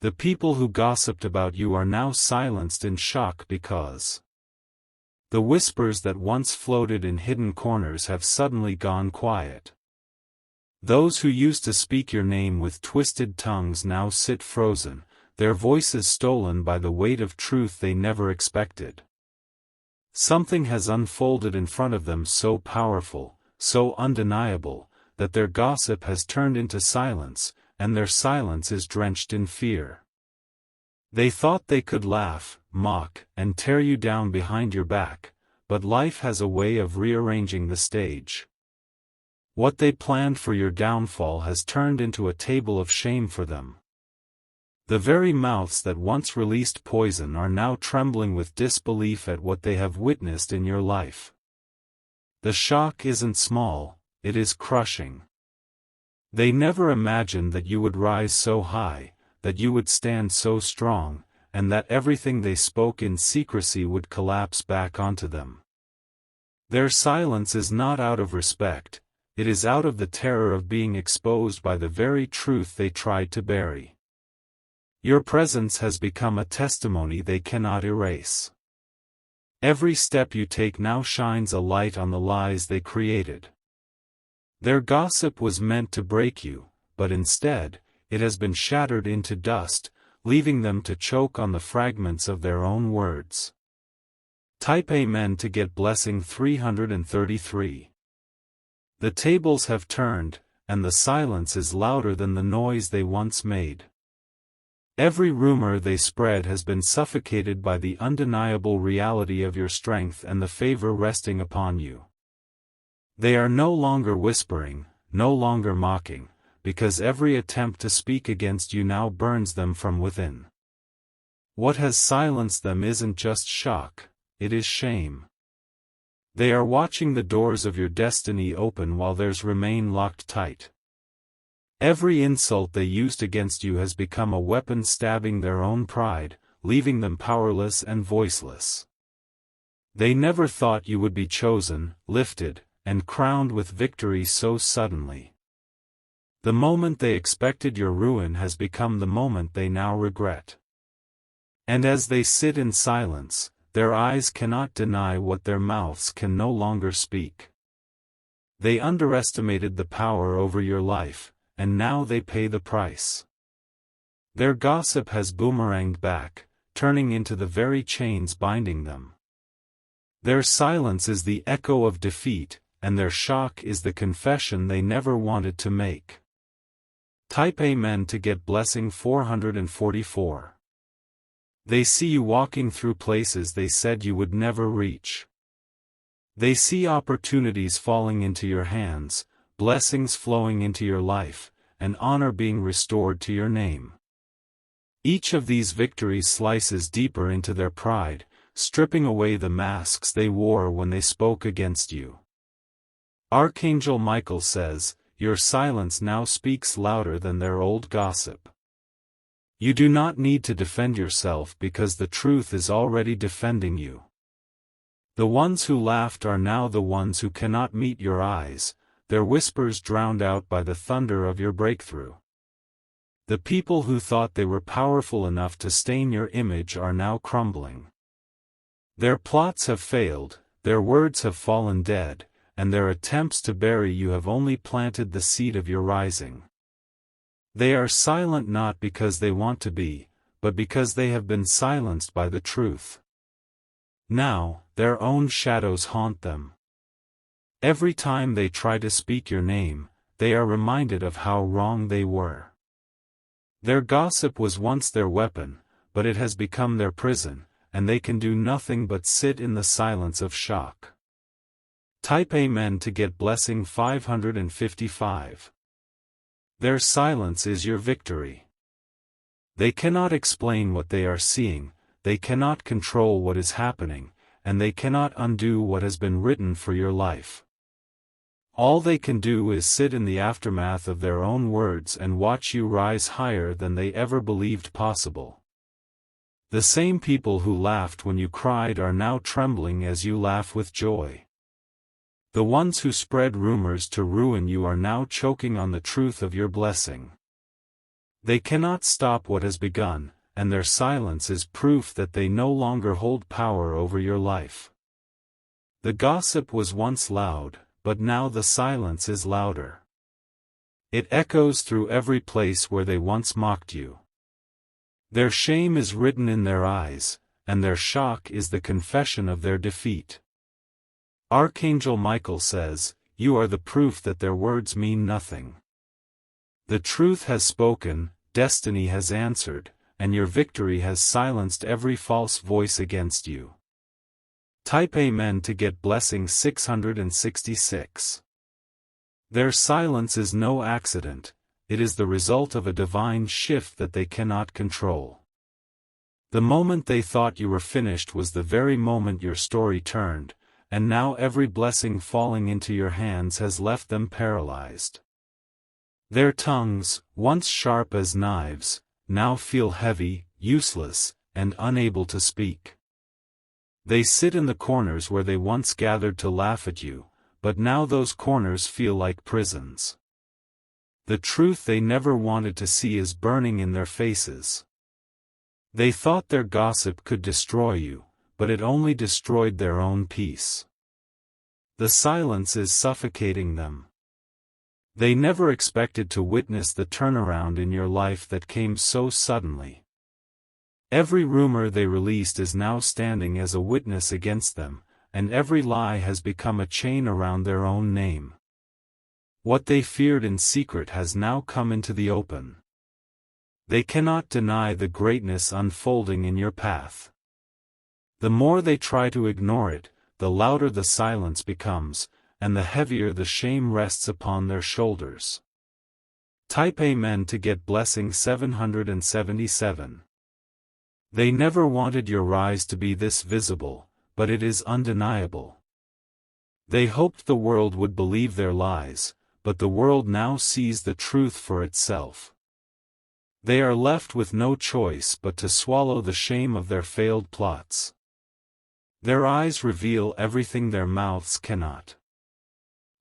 The people who gossiped about you are now silenced in shock because the whispers that once floated in hidden corners have suddenly gone quiet. Those who used to speak your name with twisted tongues now sit frozen, their voices stolen by the weight of truth they never expected. Something has unfolded in front of them so powerful, so undeniable, that their gossip has turned into silence, and their silence is drenched in fear. They thought they could laugh, mock, and tear you down behind your back, but life has a way of rearranging the stage. What they planned for your downfall has turned into a table of shame for them. The very mouths that once released poison are now trembling with disbelief at what they have witnessed in your life. The shock isn't small, it is crushing. They never imagined that you would rise so high, that you would stand so strong, and that everything they spoke in secrecy would collapse back onto them. Their silence is not out of respect, it is out of the terror of being exposed by the very truth they tried to bury. Your presence has become a testimony they cannot erase. Every step you take now shines a light on the lies they created. Their gossip was meant to break you, but instead, it has been shattered into dust, leaving them to choke on the fragments of their own words. Type Amen to get blessing 333. The tables have turned, and the silence is louder than the noise they once made. Every rumor they spread has been suffocated by the undeniable reality of your strength and the favor resting upon you. They are no longer whispering, no longer mocking, because every attempt to speak against you now burns them from within. What has silenced them isn't just shock, it is shame. They are watching the doors of your destiny open while theirs remain locked tight. Every insult they used against you has become a weapon stabbing their own pride, leaving them powerless and voiceless. They never thought you would be chosen, lifted, and crowned with victory so suddenly. The moment they expected your ruin has become the moment they now regret. And as they sit in silence, their eyes cannot deny what their mouths can no longer speak. They underestimated the power over your life, and now they pay the price. Their gossip has boomeranged back, turning into the very chains binding them. Their silence is the echo of defeat, and their shock is the confession they never wanted to make. Type Amen to get blessing 444. They see you walking through places they said you would never reach. They see opportunities falling into your hands, blessings flowing into your life, and honor being restored to your name. Each of these victories slices deeper into their pride, stripping away the masks they wore when they spoke against you. Archangel Michael says, your silence now speaks louder than their old gossip. You do not need to defend yourself because the truth is already defending you. The ones who laughed are now the ones who cannot meet your eyes, their whispers drowned out by the thunder of your breakthrough. The people who thought they were powerful enough to stain your image are now crumbling. Their plots have failed, their words have fallen dead, and their attempts to bury you have only planted the seed of your rising. They are silent not because they want to be, but because they have been silenced by the truth. Now, their own shadows haunt them. Every time they try to speak your name, they are reminded of how wrong they were. Their gossip was once their weapon, but it has become their prison, and they can do nothing but sit in the silence of shock. Type Amen to get blessing 555. Their silence is your victory. They cannot explain what they are seeing, they cannot control what is happening, and they cannot undo what has been written for your life. All they can do is sit in the aftermath of their own words and watch you rise higher than they ever believed possible. The same people who laughed when you cried are now trembling as you laugh with joy. The ones who spread rumors to ruin you are now choking on the truth of your blessing. They cannot stop what has begun, and their silence is proof that they no longer hold power over your life. The gossip was once loud, but now the silence is louder. It echoes through every place where they once mocked you. Their shame is written in their eyes, and their shock is the confession of their defeat. Archangel Michael says, "You are the proof that their words mean nothing. The truth has spoken, destiny has answered, and your victory has silenced every false voice against you." Type Amen to get blessing 666. Their silence is no accident, it is the result of a divine shift that they cannot control. The moment they thought you were finished was the very moment your story turned, and now every blessing falling into your hands has left them paralyzed. Their tongues, once sharp as knives, now feel heavy, useless, and unable to speak. They sit in the corners where they once gathered to laugh at you, but now those corners feel like prisons. The truth they never wanted to see is burning in their faces. They thought their gossip could destroy you, but it only destroyed their own peace. The silence is suffocating them. They never expected to witness the turnaround in your life that came so suddenly. Every rumor they released is now standing as a witness against them, and every lie has become a chain around their own name. What they feared in secret has now come into the open. They cannot deny the greatness unfolding in your path. The more they try to ignore it, the louder the silence becomes, and the heavier the shame rests upon their shoulders. Type Amen to get blessing 777. They never wanted your rise to be this visible, but it is undeniable. They hoped the world would believe their lies, but the world now sees the truth for itself. They are left with no choice but to swallow the shame of their failed plots. Their eyes reveal everything their mouths cannot.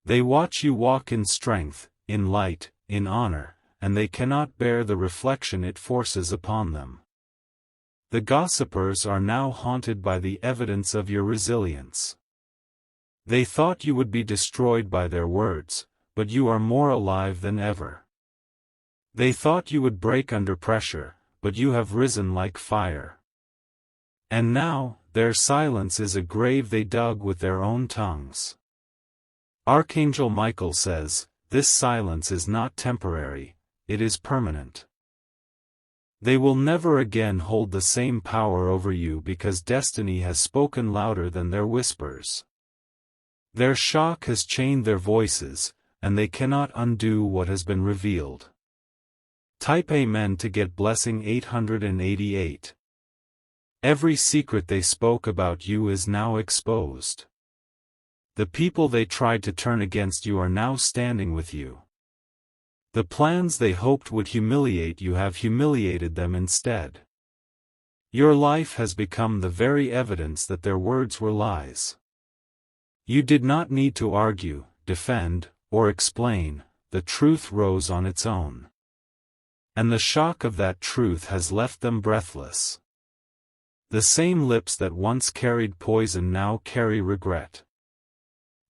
They watch you walk in strength, in light, in honor, and they cannot bear the reflection it forces upon them. The gossipers are now haunted by the evidence of your resilience. They thought you would be destroyed by their words, but you are more alive than ever. They thought you would break under pressure, but you have risen like fire. And now, their silence is a grave they dug with their own tongues. Archangel Michael says, "This silence is not temporary, it is permanent." They will never again hold the same power over you because destiny has spoken louder than their whispers. Their shock has chained their voices, and they cannot undo what has been revealed. Type Amen to get blessing 888. Every secret they spoke about you is now exposed. The people they tried to turn against you are now standing with you. The plans they hoped would humiliate you have humiliated them instead. Your life has become the very evidence that their words were lies. You did not need to argue, defend, or explain, the truth rose on its own. And the shock of that truth has left them breathless. The same lips that once carried poison now carry regret.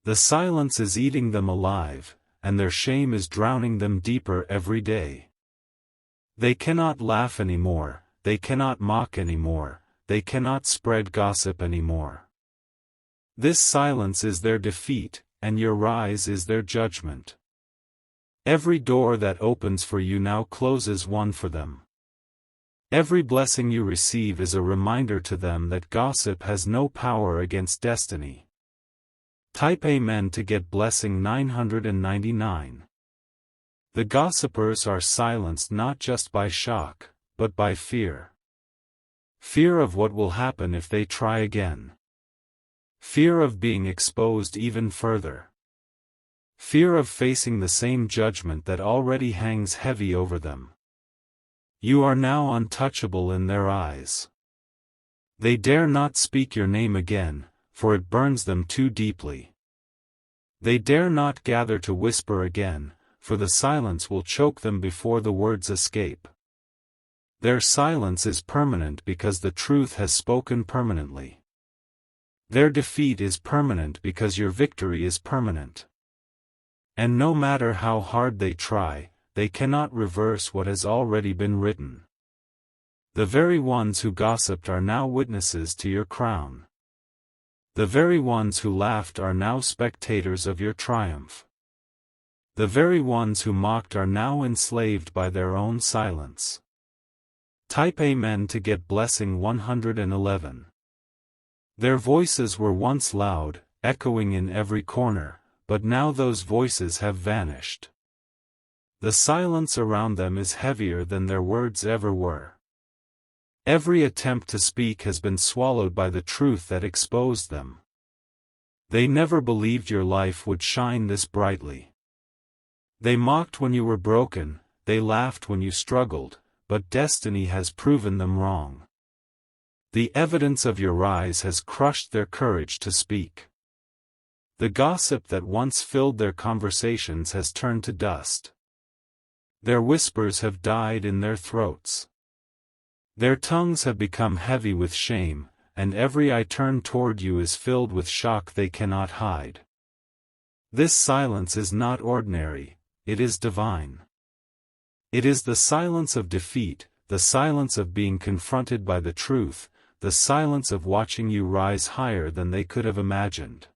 The silence is eating them alive, and their shame is drowning them deeper every day. They cannot laugh anymore, they cannot mock anymore, they cannot spread gossip anymore. This silence is their defeat, and your rise is their judgment. Every door that opens for you now closes one for them. Every blessing you receive is a reminder to them that gossip has no power against destiny. Type Amen to get blessing 999. The gossipers are silenced not just by shock, but by fear. Fear of what will happen if they try again. Fear of being exposed even further. Fear of facing the same judgment that already hangs heavy over them. You are now untouchable in their eyes. They dare not speak your name again, for it burns them too deeply. They dare not gather to whisper again, for the silence will choke them before the words escape. Their silence is permanent because the truth has spoken permanently. Their defeat is permanent because your victory is permanent. And no matter how hard they try, they cannot reverse what has already been written. The very ones who gossiped are now witnesses to your crown. The very ones who laughed are now spectators of your triumph. The very ones who mocked are now enslaved by their own silence. Type Amen to get blessing 111. Their voices were once loud, echoing in every corner, but now those voices have vanished. The silence around them is heavier than their words ever were. Every attempt to speak has been swallowed by the truth that exposed them. They never believed your life would shine this brightly. They mocked when you were broken, they laughed when you struggled, but destiny has proven them wrong. The evidence of your rise has crushed their courage to speak. The gossip that once filled their conversations has turned to dust. Their whispers have died in their throats. Their tongues have become heavy with shame, and every eye turned toward you is filled with shock they cannot hide. This silence is not ordinary, it is divine. It is the silence of defeat, the silence of being confronted by the truth, the silence of watching you rise higher than they could have imagined.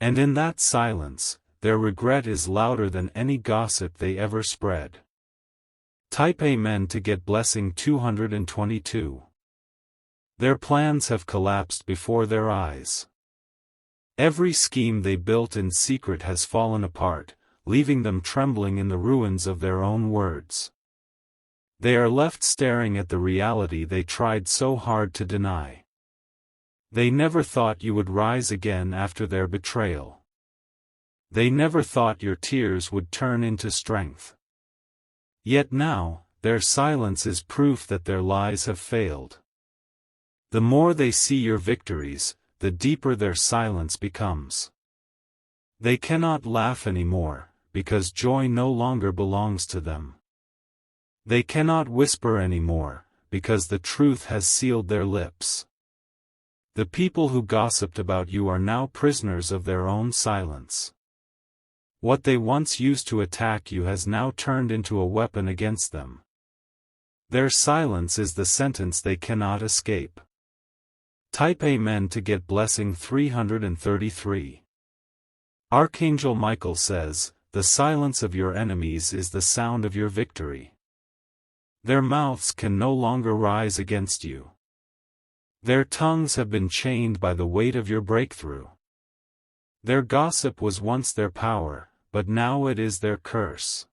And in that silence, their regret is louder than any gossip they ever spread. Type Amen to get blessing 222. Their plans have collapsed before their eyes. Every scheme they built in secret has fallen apart, leaving them trembling in the ruins of their own words. They are left staring at the reality they tried so hard to deny. They never thought you would rise again after their betrayal. They never thought your tears would turn into strength. Yet now, their silence is proof that their lies have failed. The more they see your victories, the deeper their silence becomes. They cannot laugh anymore, because joy no longer belongs to them. They cannot whisper anymore, because the truth has sealed their lips. The people who gossiped about you are now prisoners of their own silence. What they once used to attack you has now turned into a weapon against them. Their silence is the sentence they cannot escape. Type Amen to get blessing 333. Archangel Michael says, "The silence of your enemies is the sound of your victory." Their mouths can no longer rise against you. Their tongues have been chained by the weight of your breakthrough. Their gossip was once their power, but now it is their curse.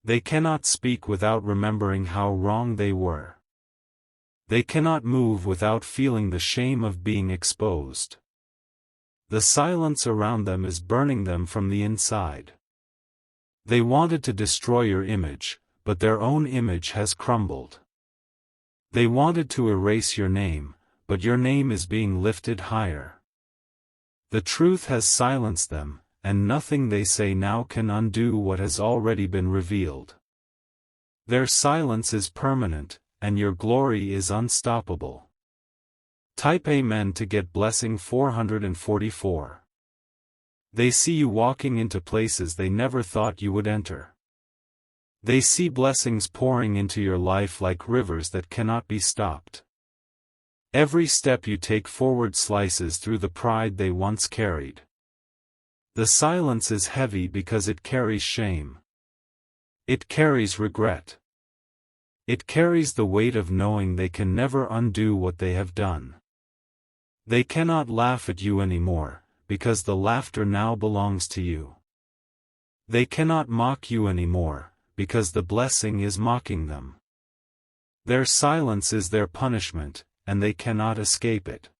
They cannot speak without remembering how wrong they were. They cannot move without feeling the shame of being exposed. The silence around them is burning them from the inside. They wanted to destroy your image, but their own image has crumbled. They wanted to erase your name, but your name is being lifted higher. The truth has silenced them, and nothing they say now can undo what has already been revealed. Their silence is permanent, and your glory is unstoppable. Type Amen to get blessing 444. They see you walking into places they never thought you would enter. They see blessings pouring into your life like rivers that cannot be stopped. Every step you take forward slices through the pride they once carried. The silence is heavy because it carries shame. It carries regret. It carries the weight of knowing they can never undo what they have done. They cannot laugh at you anymore, because the laughter now belongs to you. They cannot mock you anymore, because the blessing is mocking them. Their silence is their punishment, and they cannot escape it.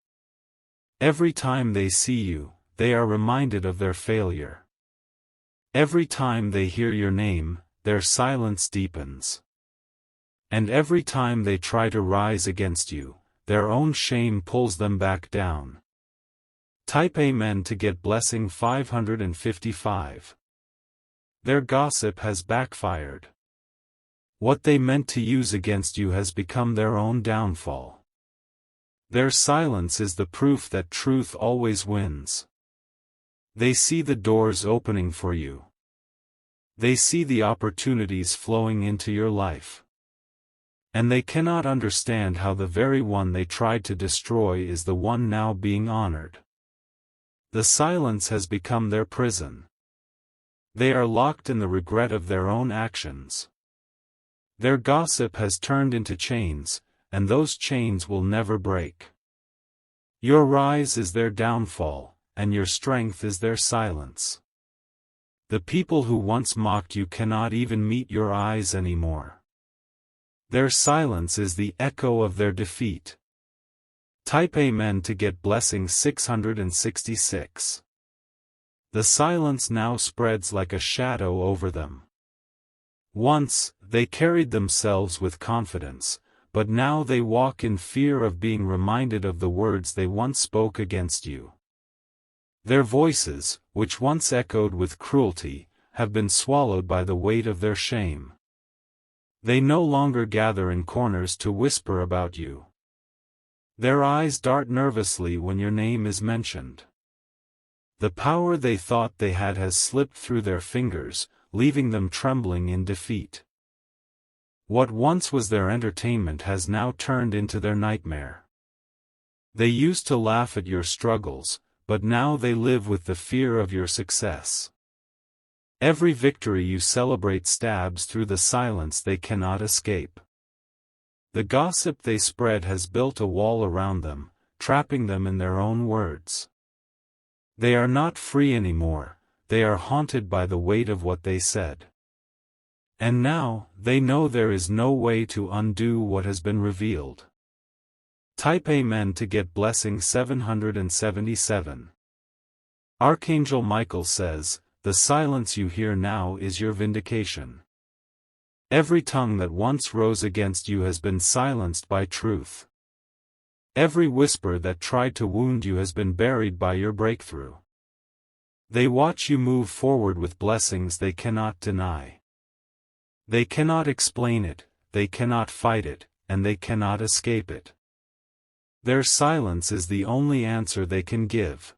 Every time they see you, they are reminded of their failure. Every time they hear your name, their silence deepens. And every time they try to rise against you, their own shame pulls them back down. Type Amen to get blessing 555. Their gossip has backfired. What they meant to use against you has become their own downfall. Their silence is the proof that truth always wins. They see the doors opening for you. They see the opportunities flowing into your life. And they cannot understand how the very one they tried to destroy is the one now being honored. The silence has become their prison. They are locked in the regret of their own actions. Their gossip has turned into chains, and those chains will never break. Your rise is their downfall, and your strength is their silence. The people who once mocked you cannot even meet your eyes anymore. Their silence is the echo of their defeat. Type Amen to get blessing 666. The silence now spreads like a shadow over them. Once, they carried themselves with confidence, but now they walk in fear of being reminded of the words they once spoke against you. Their voices, which once echoed with cruelty, have been swallowed by the weight of their shame. They no longer gather in corners to whisper about you. Their eyes dart nervously when your name is mentioned. The power they thought they had has slipped through their fingers, leaving them trembling in defeat. What once was their entertainment has now turned into their nightmare. They used to laugh at your struggles, but now they live with the fear of your success. Every victory you celebrate stabs through the silence they cannot escape. The gossip they spread has built a wall around them, trapping them in their own words. They are not free anymore, they are haunted by the weight of what they said. And now, they know there is no way to undo what has been revealed. Type Amen to get blessing 777. Archangel Michael says, the silence you hear now is your vindication. Every tongue that once rose against you has been silenced by truth. Every whisper that tried to wound you has been buried by your breakthrough. They watch you move forward with blessings they cannot deny. They cannot explain it, they cannot fight it, and they cannot escape it. Their silence is the only answer they can give.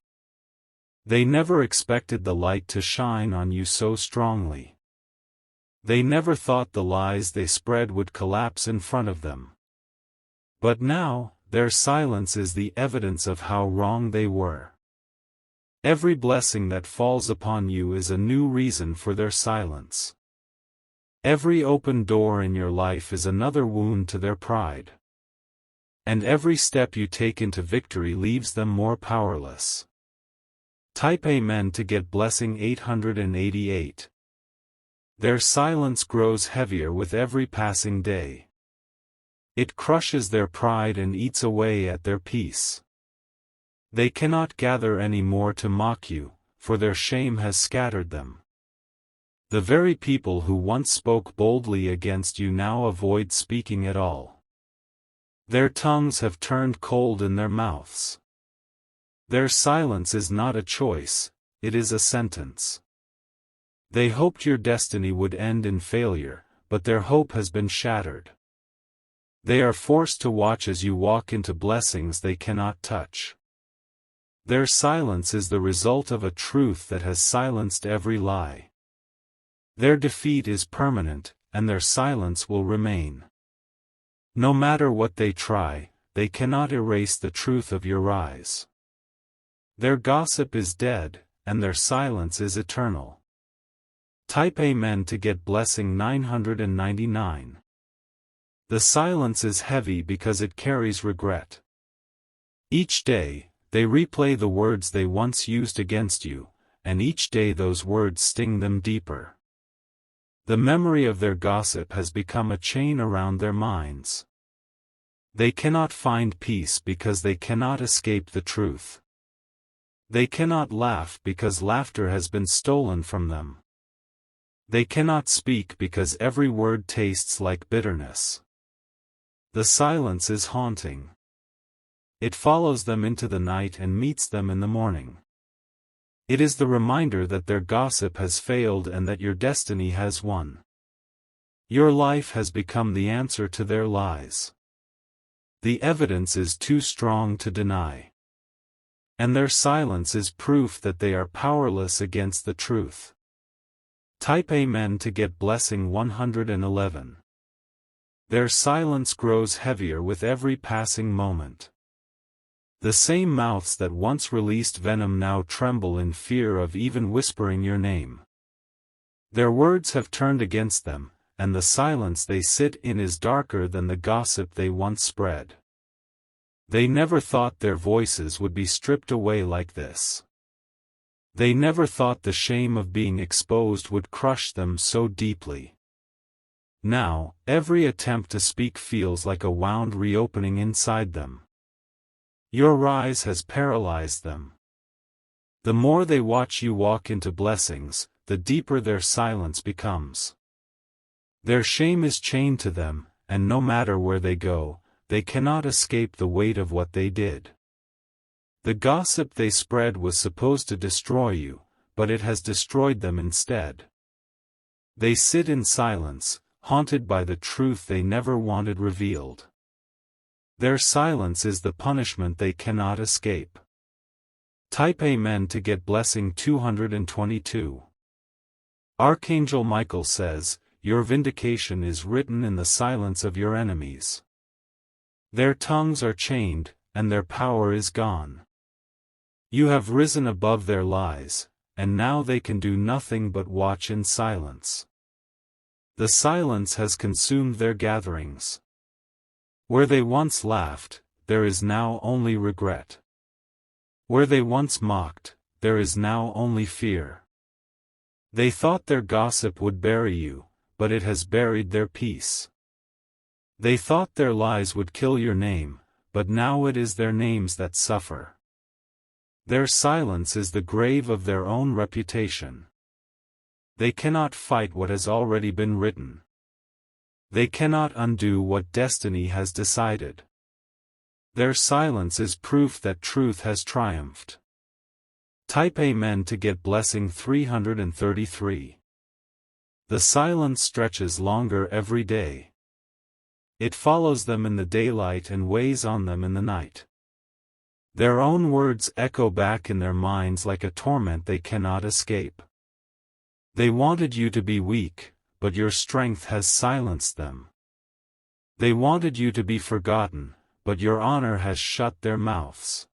They never expected the light to shine on you so strongly. They never thought the lies they spread would collapse in front of them. But now, their silence is the evidence of how wrong they were. Every blessing that falls upon you is a new reason for their silence. Every open door in your life is another wound to their pride. And every step you take into victory leaves them more powerless. Type Amen to get blessing 888. Their silence grows heavier with every passing day. It crushes their pride and eats away at their peace. They cannot gather any more to mock you, for their shame has scattered them. The very people who once spoke boldly against you now avoid speaking at all. Their tongues have turned cold in their mouths. Their silence is not a choice, it is a sentence. They hoped your destiny would end in failure, but their hope has been shattered. They are forced to watch as you walk into blessings they cannot touch. Their silence is the result of a truth that has silenced every lie. Their defeat is permanent, and their silence will remain. No matter what they try, they cannot erase the truth of your rise. Their gossip is dead, and their silence is eternal. Type Amen to get blessing 999. The silence is heavy because it carries regret. Each day, they replay the words they once used against you, and each day those words sting them deeper. The memory of their gossip has become a chain around their minds. They cannot find peace because they cannot escape the truth. They cannot laugh because laughter has been stolen from them. They cannot speak because every word tastes like bitterness. The silence is haunting. It follows them into the night and meets them in the morning. It is the reminder that their gossip has failed and that your destiny has won. Your life has become the answer to their lies. The evidence is too strong to deny. And their silence is proof that they are powerless against the truth. Type Amen to get blessing 111. Their silence grows heavier with every passing moment. The same mouths that once released venom now tremble in fear of even whispering your name. Their words have turned against them, and the silence they sit in is darker than the gossip they once spread. They never thought their voices would be stripped away like this. They never thought the shame of being exposed would crush them so deeply. Now, every attempt to speak feels like a wound reopening inside them. Your rise has paralyzed them. The more they watch you walk into blessings, the deeper their silence becomes. Their shame is chained to them, and no matter where they go, they cannot escape the weight of what they did. The gossip they spread was supposed to destroy you, but it has destroyed them instead. They sit in silence, haunted by the truth they never wanted revealed. Their silence is the punishment they cannot escape. Type Amen to get blessing 222. Archangel Michael says, your vindication is written in the silence of your enemies. Their tongues are chained, and their power is gone. You have risen above their lies, and now they can do nothing but watch in silence. The silence has consumed their gatherings. Where they once laughed, there is now only regret. Where they once mocked, there is now only fear. They thought their gossip would bury you, but it has buried their peace. They thought their lies would kill your name, but now it is their names that suffer. Their silence is the grave of their own reputation. They cannot fight what has already been written. They cannot undo what destiny has decided. Their silence is proof that truth has triumphed. Type Amen to get blessing 333. The silence stretches longer every day. It follows them in the daylight and weighs on them in the night. Their own words echo back in their minds like a torment they cannot escape. They wanted you to be weak, but your strength has silenced them. They wanted you to be forgotten, but your honor has shut their mouths.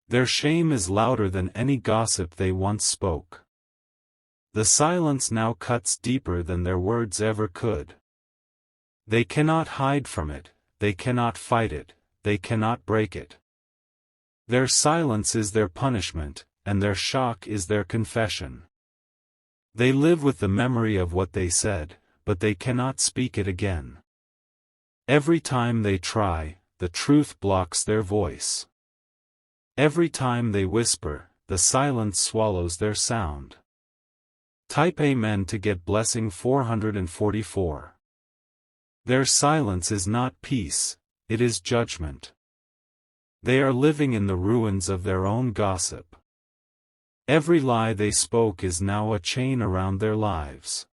Their shame is louder than any gossip they once spoke. The silence now cuts deeper than their words ever could. They cannot hide from it, they cannot fight it, they cannot break it. Their silence is their punishment, and their shock is their confession. They live with the memory of what they said, but they cannot speak it again. Every time they try, the truth blocks their voice. Every time they whisper, the silence swallows their sound. Type Amen to get blessing 444. Their silence is not peace, it is judgment. They are living in the ruins of their own gossip. Every lie they spoke is now a chain around their lives.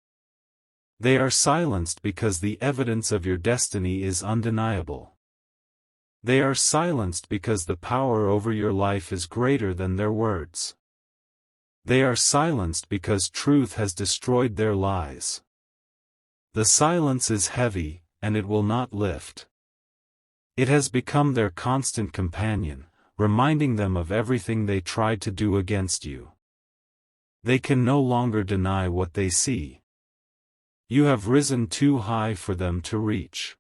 They are silenced because the evidence of your destiny is undeniable. They are silenced because the power over your life is greater than their words. They are silenced because truth has destroyed their lies. The silence is heavy, and it will not lift. It has become their constant companion, reminding them of everything they tried to do against you. They can no longer deny what they see. You have risen too high for them to reach.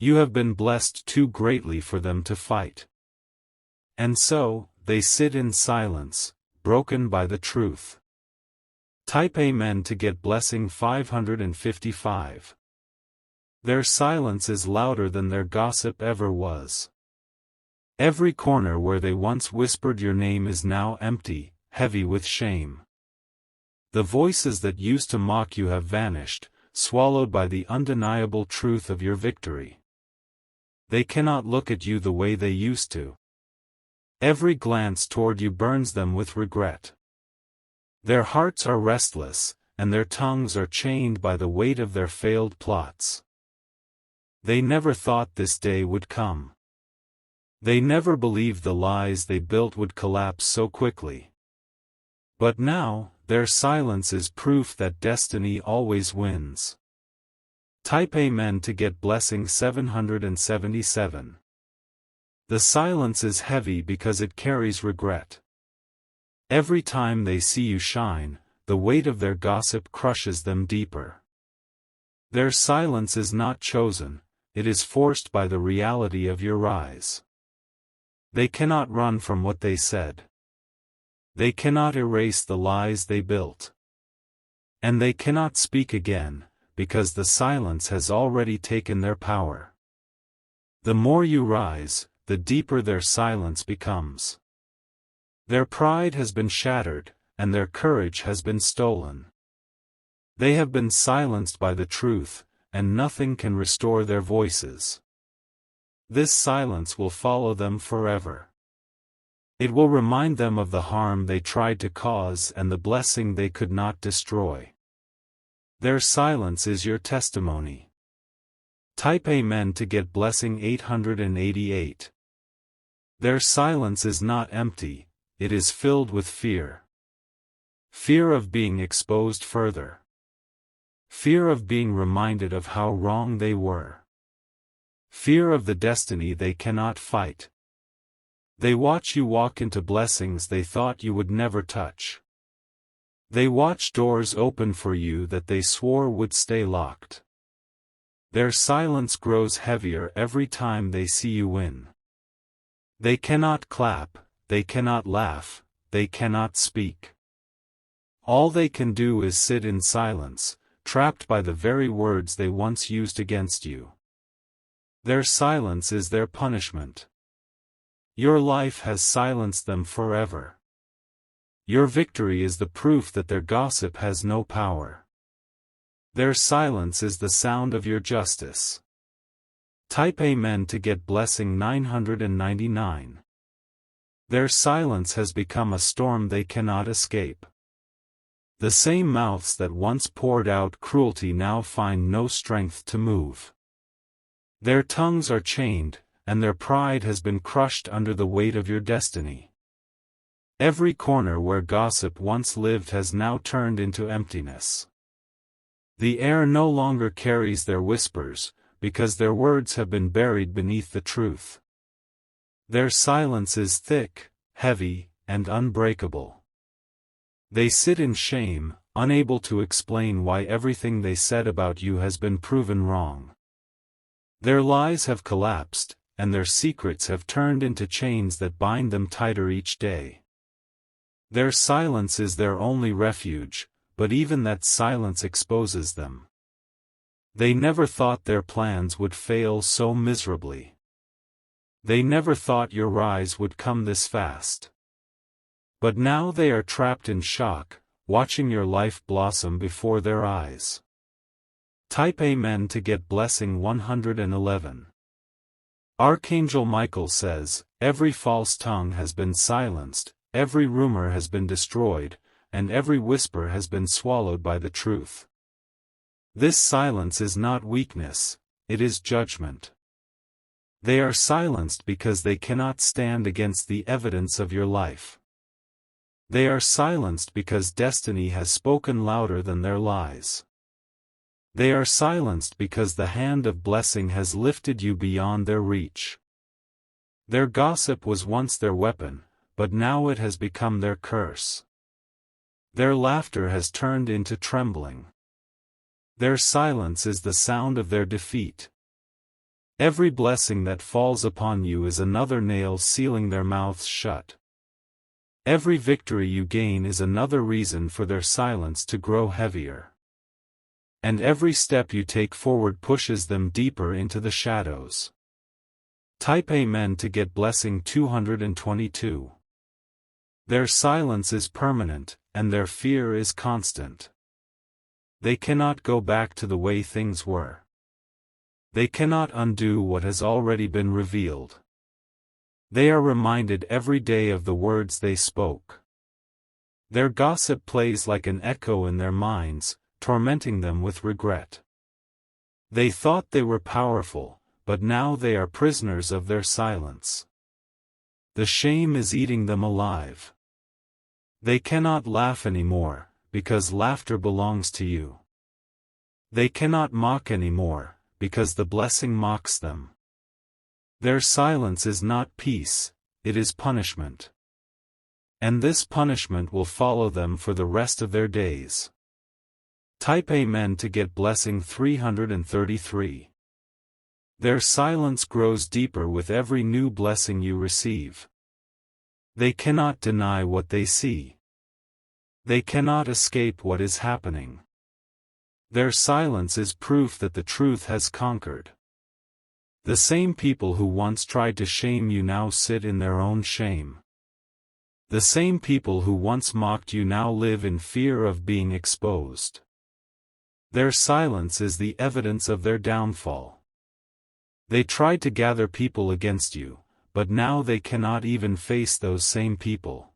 You have been blessed too greatly for them to fight. And so, they sit in silence, broken by the truth. Type Amen to get blessing 555. Their silence is louder than their gossip ever was. Every corner where they once whispered your name is now empty, heavy with shame. The voices that used to mock you have vanished, swallowed by the undeniable truth of your victory. They cannot look at you the way they used to. Every glance toward you burns them with regret. Their hearts are restless, and their tongues are chained by the weight of their failed plots. They never thought this day would come. They never believed the lies they built would collapse so quickly. But now, their silence is proof that destiny always wins. Type Amen to get blessing 777. The silence is heavy because it carries regret. Every time they see you shine, the weight of their gossip crushes them deeper. Their silence is not chosen, it is forced by the reality of your rise. They cannot run from what they said. They cannot erase the lies they built. And they cannot speak again, because the silence has already taken their power. The more you rise, the deeper their silence becomes. Their pride has been shattered, and their courage has been stolen. They have been silenced by the truth, and nothing can restore their voices. This silence will follow them forever. It will remind them of the harm they tried to cause and the blessing they could not destroy. Their silence is your testimony. Type Amen to get blessing 888. Their silence is not empty, it is filled with fear. Fear of being exposed further. Fear of being reminded of how wrong they were. Fear of the destiny they cannot fight. They watch you walk into blessings they thought you would never touch. They watch doors open for you that they swore would stay locked. Their silence grows heavier every time they see you win. They cannot clap, they cannot laugh, they cannot speak. All they can do is sit in silence, trapped by the very words they once used against you. Their silence is their punishment. Your life has silenced them forever. Your victory is the proof that their gossip has no power. Their silence is the sound of your justice. Type Amen to get blessing 999. Their silence has become a storm they cannot escape. The same mouths that once poured out cruelty now find no strength to move. Their tongues are chained, and their pride has been crushed under the weight of your destiny. Every corner where gossip once lived has now turned into emptiness. The air no longer carries their whispers, because their words have been buried beneath the truth. Their silence is thick, heavy, and unbreakable. They sit in shame, unable to explain why everything they said about you has been proven wrong. Their lies have collapsed, and their secrets have turned into chains that bind them tighter each day. Their silence is their only refuge, but even that silence exposes them. They never thought their plans would fail so miserably. They never thought your rise would come this fast. But now they are trapped in shock, watching your life blossom before their eyes. Type Amen to get blessing 111. Archangel Michael says, every false tongue has been silenced, every rumor has been destroyed, and every whisper has been swallowed by the truth. This silence is not weakness, it is judgment. They are silenced because they cannot stand against the evidence of your life. They are silenced because destiny has spoken louder than their lies. They are silenced because the hand of blessing has lifted you beyond their reach. Their gossip was once their weapon, but now it has become their curse. Their laughter has turned into trembling. Their silence is the sound of their defeat. Every blessing that falls upon you is another nail sealing their mouths shut. Every victory you gain is another reason for their silence to grow heavier. And every step you take forward pushes them deeper into the shadows. Type Amen to get blessing 222. Their silence is permanent, and their fear is constant. They cannot go back to the way things were. They cannot undo what has already been revealed. They are reminded every day of the words they spoke. Their gossip plays like an echo in their minds, tormenting them with regret. They thought they were powerful, but now they are prisoners of their silence. The shame is eating them alive. They cannot laugh anymore, because laughter belongs to you. They cannot mock anymore, because the blessing mocks them. Their silence is not peace, it is punishment. And this punishment will follow them for the rest of their days. Type Amen to get blessing 333. Their silence grows deeper with every new blessing you receive. They cannot deny what they see. They cannot escape what is happening. Their silence is proof that the truth has conquered. The same people who once tried to shame you now sit in their own shame. The same people who once mocked you now live in fear of being exposed. Their silence is the evidence of their downfall. They tried to gather people against you, but now they cannot even face those same people.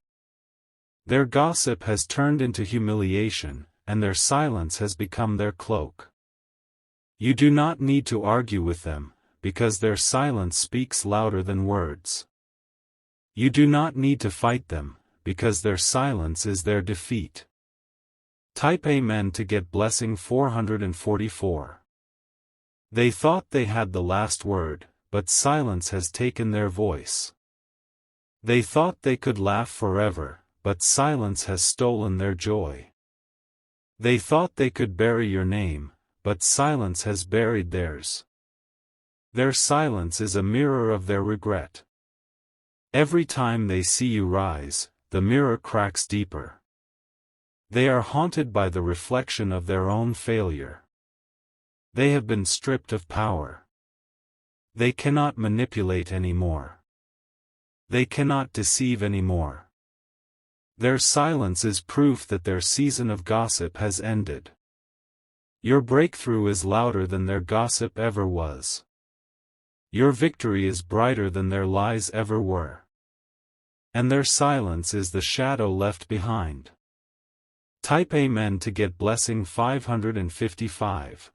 Their gossip has turned into humiliation, and their silence has become their cloak. You do not need to argue with them, because their silence speaks louder than words. You do not need to fight them, because their silence is their defeat. Type Amen to get blessing 444. They thought they had the last word, but silence has taken their voice. They thought they could laugh forever, but silence has stolen their joy. They thought they could bury your name, but silence has buried theirs. Their silence is a mirror of their regret. Every time they see you rise, the mirror cracks deeper. They are haunted by the reflection of their own failure. They have been stripped of power. They cannot manipulate anymore. They cannot deceive anymore. Their silence is proof that their season of gossip has ended. Your breakthrough is louder than their gossip ever was. Your victory is brighter than their lies ever were. And their silence is the shadow left behind. Type Amen to get blessing 555.